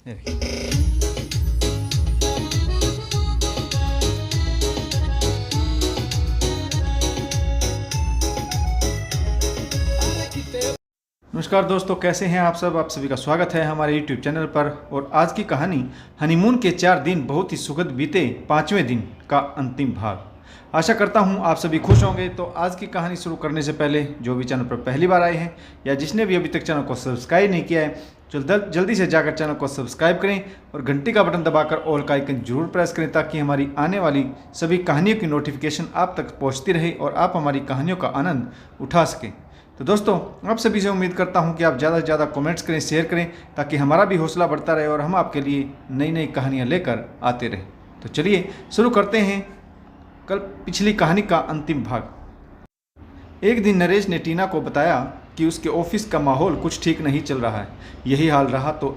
ये देखिए। नमस्कार दोस्तों, कैसे हैं आप सब। आप सभी का स्वागत है हमारे YouTube चैनल पर। और आज की कहानी हनीमून के 4 दिन बहुत ही सुखद बीते 5वें दिन का अंतिम भाग। आशा करता हूं आप सभी खुश होंगे। तो आज की कहानी शुरू करने से पहले जो भी चैनल पर पहली बार आए हैं या जिसने भी अभी तक चैनल को सब्सक्राइब नहीं किया है, जल्दी से जाकर चैनल को सब्सक्राइब करें और घंटी का बटन दबाकर ऑल का आइकन जरूर प्रेस करें, ताकि हमारी आने वाली सभी कहानियों की नोटिफिकेशन आप तक पहुँचती रहे और आप हमारी कहानियों का आनंद उठा सकें। तो दोस्तों, आप सभी से उम्मीद करता हूं कि आप ज़्यादा से ज़्यादा कमेंट्स करें, शेयर करें, ताकि हमारा भी हौसला बढ़ता रहे और हम आपके लिए नई नई कहानियां लेकर आते रहें। तो चलिए शुरू करते हैं कल पिछली कहानी का अंतिम भाग। एक दिन नरेश ने टीना को बताया कि उसके ऑफिस का माहौल कुछ ठीक नहीं चल रहा है। यही हाल रहा तो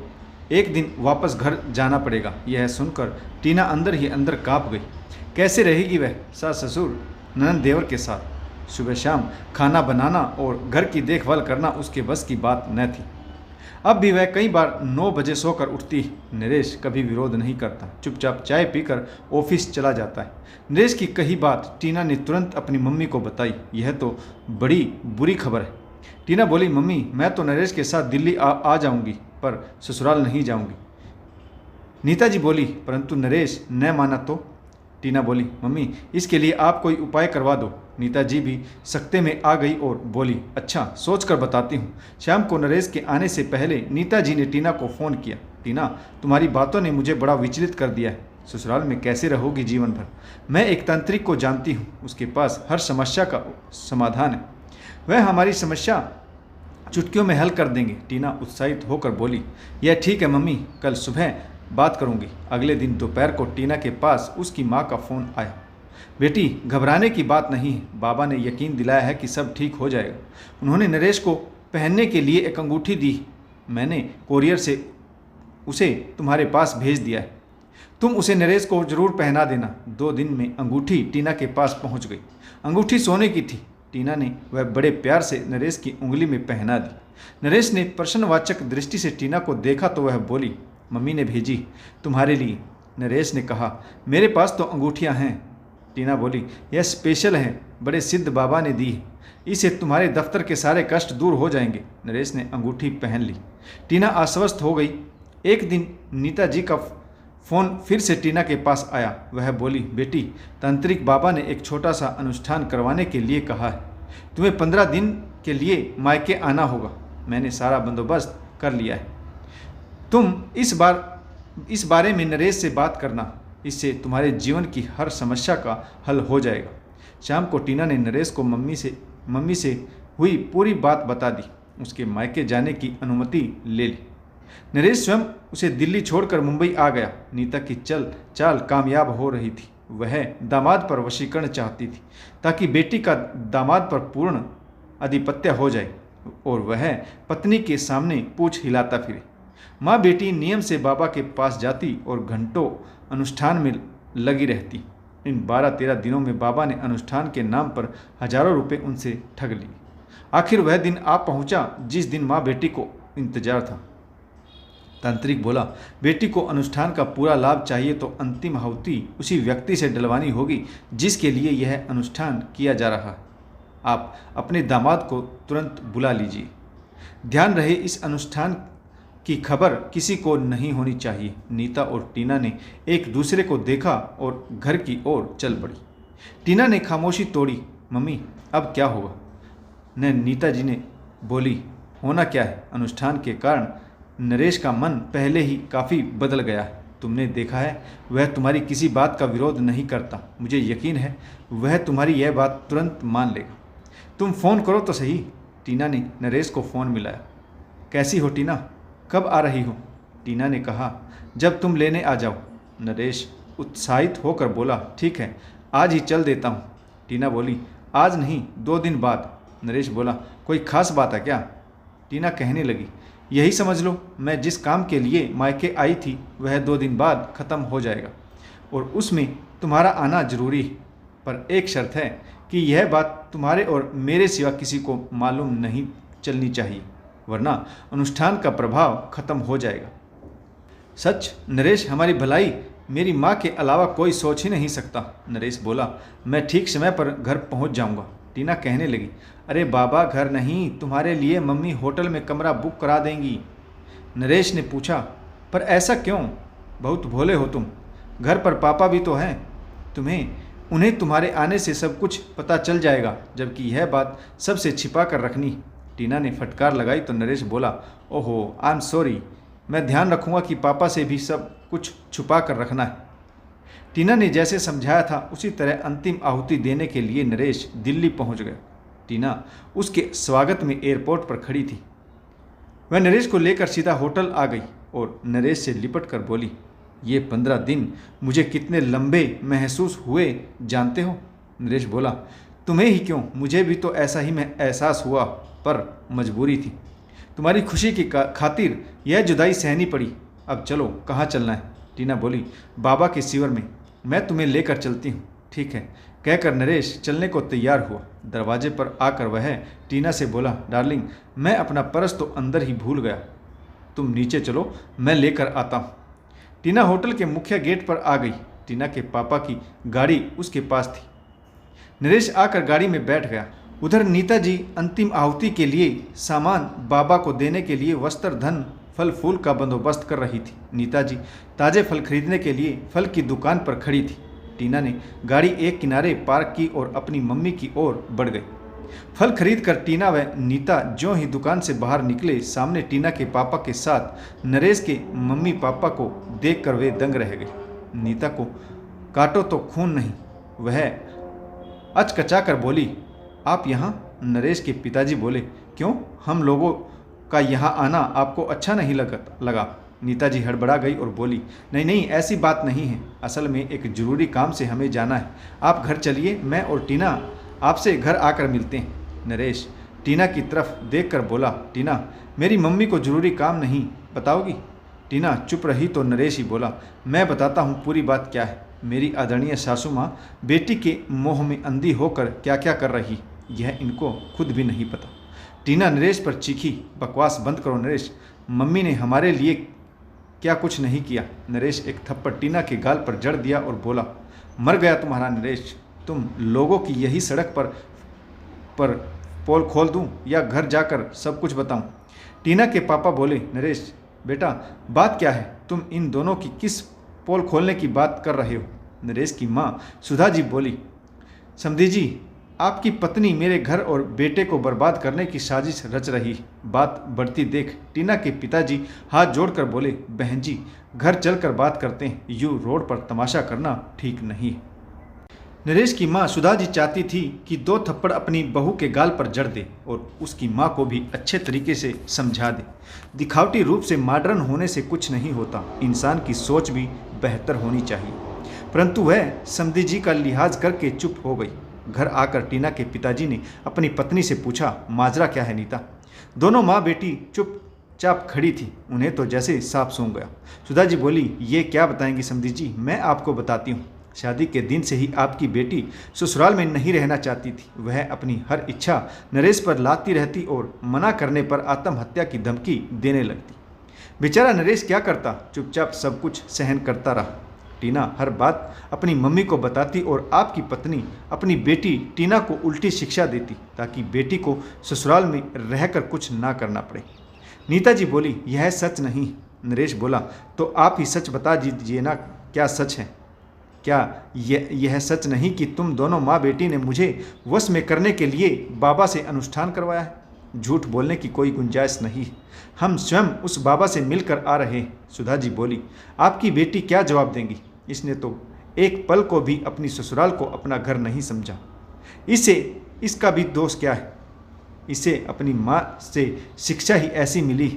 एक दिन वापस घर जाना पड़ेगा। यह सुनकर टीना अंदर ही अंदर काँप गई। कैसे रहेगी वह सास ससुर ननद देवर के साथ? सुबह शाम खाना बनाना और घर की देखभाल करना उसके बस की बात न थी। अब भी वह कई बार 9 बजे सोकर उठती। नरेश कभी विरोध नहीं करता, चुपचाप चाय पीकर ऑफिस चला जाता है। नरेश की कही बात टीना ने तुरंत अपनी मम्मी को बताई। यह तो बड़ी बुरी खबर है। टीना बोली, मम्मी मैं तो नरेश के साथ दिल्ली आ जाऊंगी, पर ससुराल नहीं जाऊंगी। नीता जी बोली, परंतु नरेश न माना तो? टीना बोली, मम्मी इसके लिए आप कोई उपाय करवा दो। नीता जी भी सख्ते में आ गई और बोली, अच्छा सोच कर बताती हूँ। शाम को नरेश के आने से पहले नीता जी ने टीना को फ़ोन किया। टीना, तुम्हारी बातों ने मुझे बड़ा विचलित कर दिया है। ससुराल में कैसे रहोगी जीवन भर? मैं एक तांत्रिक को जानती हूँ, उसके पास हर समस्या का समाधान है। वह हमारी समस्या चुटकियों में हल कर देंगे। टीना उत्साहित होकर बोली, यह ठीक है मम्मी, कल सुबह बात करूंगी। अगले दिन दोपहर को टीना के पास उसकी माँ का फ़ोन आया। बेटी घबराने की बात नहीं है, बाबा ने यकीन दिलाया है कि सब ठीक हो जाएगा। उन्होंने नरेश को पहनने के लिए एक अंगूठी दी। मैंने कोरियर से उसे तुम्हारे पास भेज दिया है। तुम उसे नरेश को जरूर पहना देना। 2 दिन में अंगूठी टीना के पास पहुंच गई। अंगूठी सोने की थी। टीना ने वह बड़े प्यार से नरेश की उंगली में पहना दी। नरेश ने प्रश्नवाचक दृष्टि से टीना को देखा तो वह बोली, मम्मी ने भेजी तुम्हारे लिए। नरेश ने कहा, मेरे पास तो अंगूठियां हैं। टीना बोली, यह स्पेशल है, बड़े सिद्ध बाबा ने दी है। इसे तुम्हारे दफ्तर के सारे कष्ट दूर हो जाएंगे। नरेश ने अंगूठी पहन ली। टीना आश्वस्त हो गई। एक दिन नीता जी का फ़ोन फिर से टीना के पास आया। वह बोली, बेटी तांत्रिक बाबा ने एक छोटा सा अनुष्ठान करवाने के लिए कहा है। तुम्हें 15 दिन के लिए मायके आना होगा। मैंने सारा बंदोबस्त कर लिया है। तुम इस बारे में नरेश से बात करना, इससे तुम्हारे जीवन की हर समस्या का हल हो जाएगा। शाम को टीना ने नरेश को मम्मी से हुई पूरी बात बता दी। उसके मायके जाने की अनुमति ले ली। नरेश स्वयं उसे दिल्ली छोड़कर मुंबई आ गया। नीता की चाल कामयाब हो रही थी। वह दामाद पर वशीकरण चाहती थी, ताकि बेटी का दामाद पर पूर्ण आधिपत्य हो जाए और वह पत्नी के सामने पूंछ हिलाता फिरे। माँ बेटी नियम से बाबा के पास जाती और घंटों अनुष्ठान में लगी रहती। इन 12-13 दिनों में बाबा ने अनुष्ठान के नाम पर हजारों रुपए उनसे ठग लिए। आखिर वह दिन आ पहुंचा जिस दिन माँ बेटी को इंतजार था। तांत्रिक बोला, बेटी को अनुष्ठान का पूरा लाभ चाहिए तो अंतिम आहुति उसी व्यक्ति से डलवानी होगी जिसके लिए यह अनुष्ठान किया जा रहा है। आप अपने दामाद को तुरंत बुला लीजिए। ध्यान रहे, इस अनुष्ठान की खबर किसी को नहीं होनी चाहिए। नीता और टीना ने एक दूसरे को देखा और घर की ओर चल पड़ी। टीना ने खामोशी तोड़ी, मम्मी अब क्या होगा? नीता जी ने बोली, होना क्या है, अनुष्ठान के कारण नरेश का मन पहले ही काफ़ी बदल गया है। तुमने देखा है, वह तुम्हारी किसी बात का विरोध नहीं करता। मुझे यकीन है वह तुम्हारी यह बात तुरंत मान लेगा। तुम फ़ोन करो तो सही। टीना ने नरेश को फ़ोन मिलाया। कैसी हो टीना, कब आ रही हो? टीना ने कहा, जब तुम लेने आ जाओ। नरेश उत्साहित होकर बोला, ठीक है आज ही चल देता हूँ। टीना बोली, आज नहीं 2 दिन बाद। नरेश बोला, कोई खास बात है क्या? टीना कहने लगी, यही समझ लो, मैं जिस काम के लिए मायके आई थी वह 2 दिन बाद ख़त्म हो जाएगा और उसमें तुम्हारा आना जरूरी है। पर एक शर्त है कि यह बात तुम्हारे और मेरे सिवा किसी को मालूम नहीं चलनी चाहिए, वरना अनुष्ठान का प्रभाव खत्म हो जाएगा। सच नरेश, हमारी भलाई मेरी माँ के अलावा कोई सोच ही नहीं सकता। नरेश बोला, मैं ठीक समय पर घर पहुँच जाऊँगा। टीना कहने लगी, अरे बाबा, घर नहीं, तुम्हारे लिए मम्मी होटल में कमरा बुक करा देंगी। नरेश ने पूछा, पर ऐसा क्यों? बहुत भोले हो तुम। घर पर पापा भी तो हैं। उन्हें तुम्हारे आने से सब कुछ पता चल जाएगा, जबकि यह बात सबसे छिपा कर रखनी। टीना ने फटकार लगाई तो नरेश बोला, ओहो, आई एम सॉरी, मैं ध्यान रखूंगा कि पापा से भी सब कुछ छुपा कर रखना है। टीना ने जैसे समझाया था उसी तरह अंतिम आहुति देने के लिए नरेश दिल्ली पहुंच गया। टीना उसके स्वागत में एयरपोर्ट पर खड़ी थी। वह नरेश को लेकर सीधा होटल आ गई और नरेश से लिपट कर बोली, ये 15 दिन मुझे कितने लंबे महसूस हुए जानते हो? नरेश बोला, तुम्हें ही क्यों, मुझे भी तो ऐसा ही एहसास हुआ, पर मजबूरी थी। तुम्हारी खुशी की खातिर यह जुदाई सहनी पड़ी। अब चलो, कहाँ चलना है? टीना बोली, बाबा के शिविर में, मैं तुम्हें लेकर चलती हूँ। ठीक है, कहकर नरेश चलने को तैयार हुआ। दरवाजे पर आकर वह टीना से बोला, डार्लिंग, मैं अपना पर्स तो अंदर ही भूल गया, तुम नीचे चलो, मैं लेकर आता हूँ। टीना होटल के मुख्य गेट पर आ गई। टीना के पापा की गाड़ी उसके पास थी। नरेश आकर गाड़ी में बैठ गया। उधर नीता जी अंतिम आहुति के लिए सामान बाबा को देने के लिए वस्त्र, धन, फल फूल का बंदोबस्त कर रही थी। नीता जी ताज़े फल खरीदने के लिए फल की दुकान पर खड़ी थी। टीना ने गाड़ी एक किनारे पार्क की और अपनी मम्मी की ओर बढ़ गई। फल खरीद कर टीना व नीता ज्यों ही दुकान से बाहर निकले, सामने टीना के पापा के साथ नरेश के मम्मी पापा को देखकर वे दंग रह गए। नीता को काटो तो खून नहीं, वह अचकचाकर बोली, आप यहाँ? नरेश के पिताजी बोले, क्यों, हम लोगों का यहाँ आना आपको अच्छा नहीं लगा? नीता जी हड़बड़ा गई और बोली, नहीं नहीं, ऐसी बात नहीं है, असल में एक ज़रूरी काम से हमें जाना है। आप घर चलिए, मैं और टीना आपसे घर आकर मिलते हैं। नरेश टीना की तरफ देखकर बोला, टीना, मेरी मम्मी को ज़रूरी काम नहीं, बताओगी? टीना चुप रही तो नरेश ही बोला, मैं बताता हूँ पूरी बात क्या है। मेरी आदरणीय सासू माँ बेटी के मोह में अंधी होकर क्या क्या कर रही, यह इनको खुद भी नहीं पता। टीना नरेश पर चीखी, बकवास बंद करो नरेश, मम्मी ने हमारे लिए क्या कुछ नहीं किया। नरेश एक थप्पड़ टीना के गाल पर जड़ दिया और बोला, मर गया तुम्हारा नरेश, तुम लोगों की यही सड़क पर पोल खोल दूं या घर जाकर सब कुछ बताऊं? टीना के पापा बोले, नरेश बेटा, बात क्या है? तुम इन दोनों की किस पोल खोलने की बात कर रहे हो? नरेश की माँ सुधा जी बोली, समधी जी, आपकी पत्नी मेरे घर और बेटे को बर्बाद करने की साजिश रच रही। बात बढ़ती देख टीना के पिताजी हाथ जोड़कर बोले, बहन जी, घर चलकर बात करते हैं, यूं रोड पर तमाशा करना ठीक नहीं है। नरेश की माँ सुधा जी चाहती थी कि 2 थप्पड़ अपनी बहू के गाल पर जड़ दे और उसकी माँ को भी अच्छे तरीके से समझा दे। दिखावटी रूप से मॉडर्न होने से कुछ नहीं होता, इंसान की सोच भी बेहतर होनी चाहिए। परंतु वह समधी जी का लिहाज करके चुप हो गई। घर आकर टीना के पिताजी ने अपनी पत्नी से पूछा, माजरा क्या है नीता? दोनों माँ बेटी चुपचाप खड़ी थी, उन्हें तो जैसे सांप सूंघ गया। सुधा जी बोली, ये क्या बताएंगी समधी जी? मैं आपको बताती हूँ। शादी के दिन से ही आपकी बेटी ससुराल में नहीं रहना चाहती थी। वह अपनी हर इच्छा नरेश पर लाती रहती और मना करने पर आत्महत्या की धमकी देने लगती। बेचारा नरेश क्या करता, चुपचाप सब कुछ सहन करता रहा। टीना हर बात अपनी मम्मी को बताती और आपकी पत्नी अपनी बेटी टीना को उल्टी शिक्षा देती ताकि बेटी को ससुराल में रहकर कुछ ना करना पड़े। नीता जी बोली, यह सच नहीं। नरेश बोला, तो आप ही सच बता दीजिए ना, क्या सच है? क्या यह सच नहीं कि तुम दोनों माँ बेटी ने मुझे वश में करने के लिए बाबा से अनुष्ठान करवाया है? झूठ बोलने की कोई गुंजाइश नहीं, हम स्वयं उस बाबा से मिलकर आ रहे हैं। सुधा जी बोली, आपकी बेटी क्या जवाब देंगी? इसने तो एक पल को भी अपनी ससुराल को अपना घर नहीं समझा। इसका भी दोष क्या है? इसे अपनी माँ से शिक्षा ही ऐसी मिली।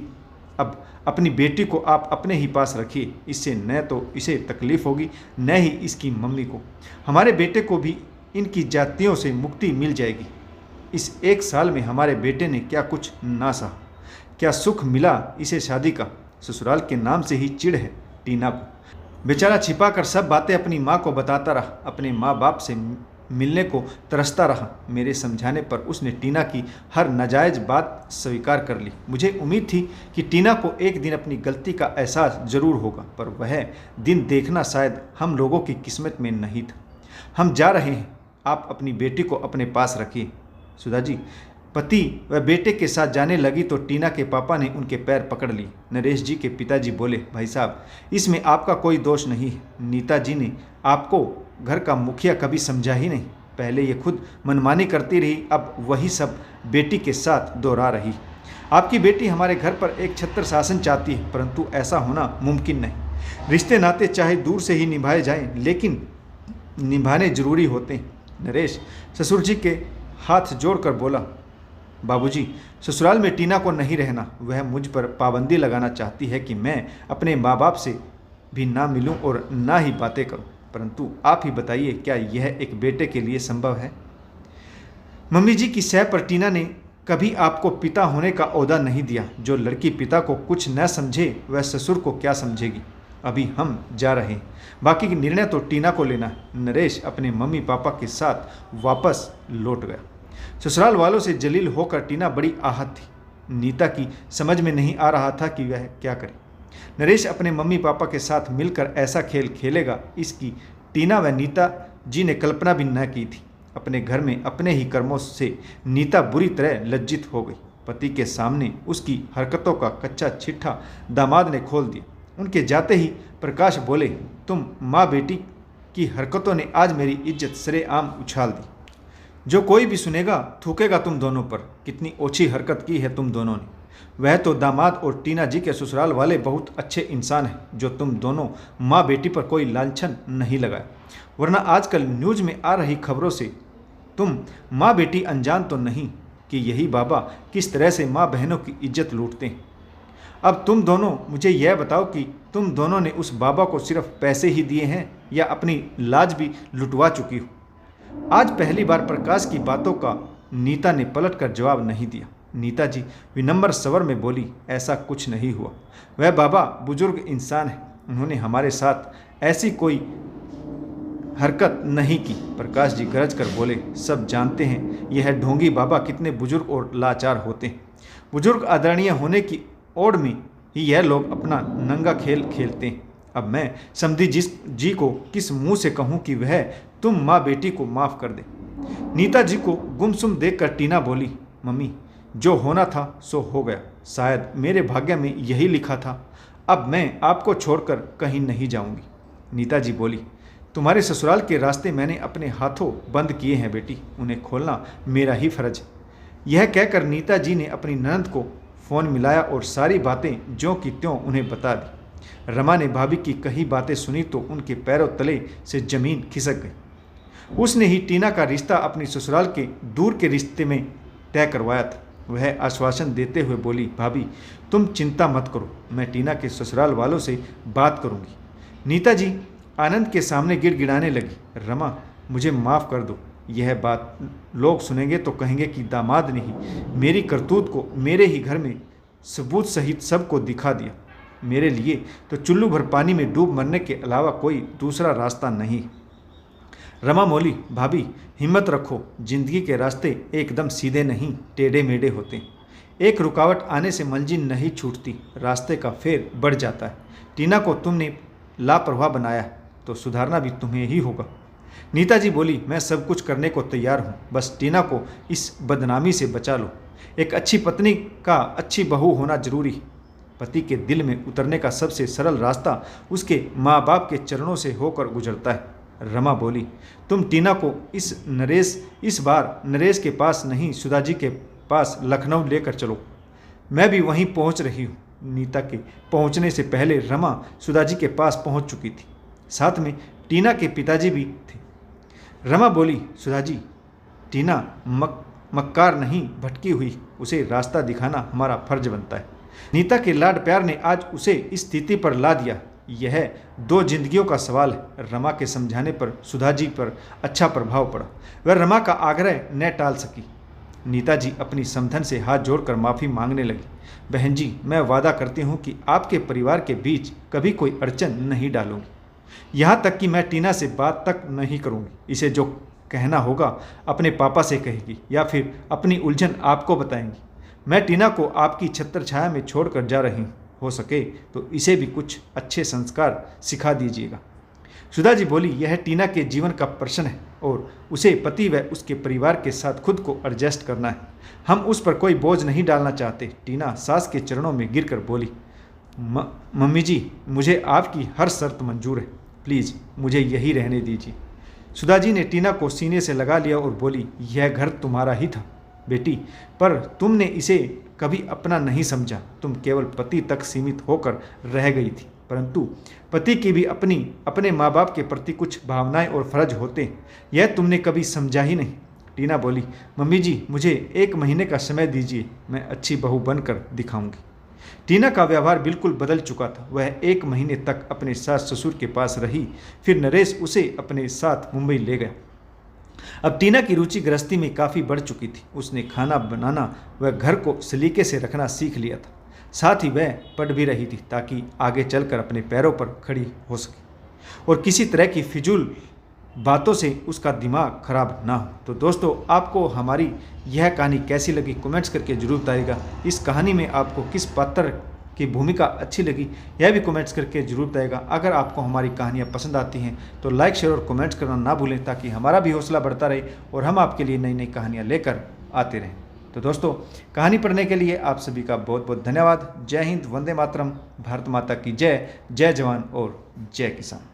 अब अपनी बेटी को आप अपने ही पास रखिए, इससे न तो इसे तकलीफ होगी न ही इसकी मम्मी को। हमारे बेटे को भी इनकी जातियों से मुक्ति मिल जाएगी। इस 1 साल में हमारे बेटे ने क्या कुछ ना सहा, क्या सुख मिला इसे शादी का? ससुराल के नाम से ही चिढ़ है टीना को। बेचारा छिपा कर सब बातें अपनी माँ को बताता रहा। अपने माँ बाप से मिलने को तरसता रहा। मेरे समझाने पर उसने टीना की हर नाजायज़ बात स्वीकार कर ली। मुझे उम्मीद थी कि टीना को एक दिन अपनी गलती का एहसास जरूर होगा, पर वह दिन देखना शायद हम लोगों की किस्मत में नहीं था। हम जा रहे हैं, आप अपनी बेटी को अपने पास रखिए। सुधा जी पति व बेटे के साथ जाने लगी तो टीना के पापा ने उनके पैर पकड़ लिए। नरेश जी के पिताजी बोले, भाई साहब, इसमें आपका कोई दोष नहीं है। नीता जी ने आपको घर का मुखिया कभी समझा ही नहीं। पहले ये खुद मनमानी करती रही, अब वही सब बेटी के साथ दोहरा रही। आपकी बेटी हमारे घर पर एक छत्र शासन चाहती है, परंतु ऐसा होना मुमकिन नहीं। रिश्ते नाते चाहे दूर से ही निभाए जाएं, लेकिन निभाने जरूरी होते हैं। नरेश ससुर जी के हाथ जोड़कर बोला, बाबूजी, ससुराल में टीना को नहीं रहना। वह मुझ पर पाबंदी लगाना चाहती है कि मैं अपने माँ बाप से भी ना मिलूं और ना ही बातें करूं। परंतु आप ही बताइए, क्या यह एक बेटे के लिए संभव है? मम्मी जी की सह पर टीना ने कभी आपको पिता होने का ओहदा नहीं दिया। जो लड़की पिता को कुछ न समझे वह ससुर को क्या समझेगी। अभी हम जा रहे हैं, बाकी की निर्णय तो टीना को लेना है। नरेश अपने मम्मी पापा के साथ वापस लौट गया। ससुराल वालों से जलील होकर टीना बड़ी आहत थी। नीता की समझ में नहीं आ रहा था कि वह क्या करे। नरेश अपने मम्मी पापा के साथ मिलकर ऐसा खेल खेलेगा, इसकी टीना व नीता जी ने कल्पना भी न की थी। अपने घर में अपने ही कर्मों से नीता बुरी तरह लज्जित हो गई। पति के सामने उसकी हरकतों का कच्चा चिट्ठा दामाद ने खोल दिया। उनके जाते ही प्रकाश बोले, तुम माँ बेटी की हरकतों ने आज मेरी इज्जत सरेआम उछाल दी। जो कोई भी सुनेगा थूकेगा तुम दोनों पर। कितनी ओछी हरकत की है तुम दोनों ने। वह तो दामाद और टीना जी के ससुराल वाले बहुत अच्छे इंसान हैं, जो तुम दोनों माँ बेटी पर कोई लांछन नहीं लगाया। वरना आजकल न्यूज़ में आ रही खबरों से तुम माँ बेटी अनजान तो नहीं कि यही बाबा किस तरह से माँ बहनों की इज्जत लूटते हैं। अब तुम दोनों मुझे यह बताओ कि तुम दोनों ने उस बाबा को सिर्फ पैसे ही दिए हैं या अपनी लाज भी लुटवा चुकी हो। आज पहली बार प्रकाश की बातों का नीता ने पलटकर जवाब नहीं दिया। नीता जी विनम्र स्वर में बोली, ऐसा कुछ नहीं हुआ। वह बाबा बुजुर्ग इंसान है, उन्होंने हमारे साथ ऐसी कोई हरकत नहीं की। प्रकाश जी गरज कर बोले, सब जानते हैं यह ढोंगी बाबा कितने बुजुर्ग और लाचार होते हैं। बुजुर्ग आदरणीय होने की ओर में ही यह लोग अपना नंगा खेल खेलते हैं। अब मैं समधी जी को किस मुंह से कहूं कि वह तुम माँ बेटी को माफ़ कर दे। नीता जी को गुमसुम देखकर टीना बोली, मम्मी, जो होना था सो हो गया। शायद मेरे भाग्य में यही लिखा था। अब मैं आपको छोड़कर कहीं नहीं जाऊंगी। नीता जी बोली, तुम्हारे ससुराल के रास्ते मैंने अपने हाथों बंद किए हैं बेटी, उन्हें खोलना मेरा ही फर्ज है। यह कहकर नीता जी ने अपनी ननद को फ़ोन मिलाया और सारी बातें ज्यों की त्यों उन्हें बता दी। रमा ने भाभी की कही बातें सुनी तो उनके पैरों तले से जमीन खिसक गई। उसने ही टीना का रिश्ता अपनी ससुराल के दूर के रिश्ते में तय करवाया था। वह आश्वासन देते हुए बोली, भाभी तुम चिंता मत करो, मैं टीना के ससुराल वालों से बात करूंगी। नीता जी आनंद के सामने गिड़गिड़ाने लगी, रमा मुझे माफ़ कर दो। यह बात लोग सुनेंगे तो कहेंगे कि दामाद ने ही मेरी करतूत को मेरे ही घर में सबूत सहित सबको दिखा दिया। मेरे लिए तो चुल्लू भर पानी में डूब मरने के अलावा कोई दूसरा रास्ता नहीं। रमा बोली, भाभी हिम्मत रखो, जिंदगी के रास्ते एकदम सीधे नहीं टेढ़े मेढ़े होते। एक रुकावट आने से मंजिल नहीं छूटती, रास्ते का फेर बढ़ जाता है। टीना को तुमने लापरवाह बनाया तो सुधारना भी तुम्हें ही होगा। नीता जी बोली, मैं सब कुछ करने को तैयार हूँ, बस टीना को इस बदनामी से बचा लो। एक अच्छी पत्नी का अच्छी बहू होना जरूरी है। पति के दिल में उतरने का सबसे सरल रास्ता उसके माँ बाप के चरणों से होकर गुजरता है। रमा बोली, तुम टीना को इस बार नरेश के पास नहीं, सुधा जी के पास लखनऊ लेकर चलो। मैं भी वहीं पहुंच रही हूँ। नीता के पहुंचने से पहले रमा सुधा जी के पास पहुंच चुकी थी। साथ में टीना के पिताजी भी थे। रमा बोली, सुधा जी, टीना मक्कार नहीं भटकी हुई, उसे रास्ता दिखाना हमारा फर्ज बनता है। नीता के लाड प्यार ने आज उसे इस स्थिति पर ला दिया। यह दो जिंदगियों का सवाल है। रमा के समझाने पर सुधा जी पर अच्छा प्रभाव पड़ा। वह रमा का आग्रह न टाल सकी। नीता जी अपनी समधन से हाथ जोड़कर माफ़ी मांगने लगी। बहन जी, मैं वादा करती हूँ कि आपके परिवार के बीच कभी कोई अड़चन नहीं डालूंगी। यहाँ तक कि मैं टीना से बात तक नहीं करूँगी। इसे जो कहना होगा अपने पापा से कहेगी या फिर अपनी उलझन आपको बताएंगी। मैं टीना को आपकी छत्र छाया में छोड़कर जा रही हूँ, हो सके तो इसे भी कुछ अच्छे संस्कार सिखा दीजिएगा। सुधा जी बोली, यह टीना के जीवन का प्रश्न है और उसे पति व उसके परिवार के साथ खुद को एडजस्ट करना है। हम उस पर कोई बोझ नहीं डालना चाहते। टीना सास के चरणों में गिरकर बोली, मम्मी जी, मुझे आपकी हर शर्त मंजूर है, प्लीज़ मुझे यही रहने दीजिए। सुधा जी ने टीना को सीने से लगा लिया और बोली, यह घर तुम्हारा ही था बेटी, पर तुमने इसे कभी अपना नहीं समझा। तुम केवल पति तक सीमित होकर रह गई थी, परंतु पति की भी अपने माँ बाप के प्रति कुछ भावनाएं और फर्ज होते हैं, यह तुमने कभी समझा ही नहीं। टीना बोली, मम्मी जी, मुझे 1 महीने का समय दीजिए, मैं अच्छी बहू बनकर दिखाऊंगी। टीना का व्यवहार बिल्कुल बदल चुका था। वह 1 महीने तक अपने सास ससुर के पास रही, फिर नरेश उसे अपने साथ मुंबई ले गया। अब टीना की रुचि गृहस्थी में काफ़ी बढ़ चुकी थी। उसने खाना बनाना व घर को सलीके से रखना सीख लिया था। साथ ही वह पढ़ भी रही थी ताकि आगे चलकर अपने पैरों पर खड़ी हो सके और किसी तरह की फिजूल बातों से उसका दिमाग खराब ना हो। तो दोस्तों, आपको हमारी यह कहानी कैसी लगी कमेंट्स करके जरूर बताइएगा। इस कहानी में आपको किस पात्र की भूमिका अच्छी लगी यह भी कमेंट्स करके जरूर बताइएगा। अगर आपको हमारी कहानियाँ पसंद आती हैं तो लाइक शेयर और कमेंट्स करना ना भूलें, ताकि हमारा भी हौसला बढ़ता रहे और हम आपके लिए नई नई कहानियाँ लेकर आते रहें। तो दोस्तों, कहानी पढ़ने के लिए आप सभी का बहुत बहुत धन्यवाद। जय हिंद, वंदे मातरम, भारत माता की जय। जय जवान और जय किसान।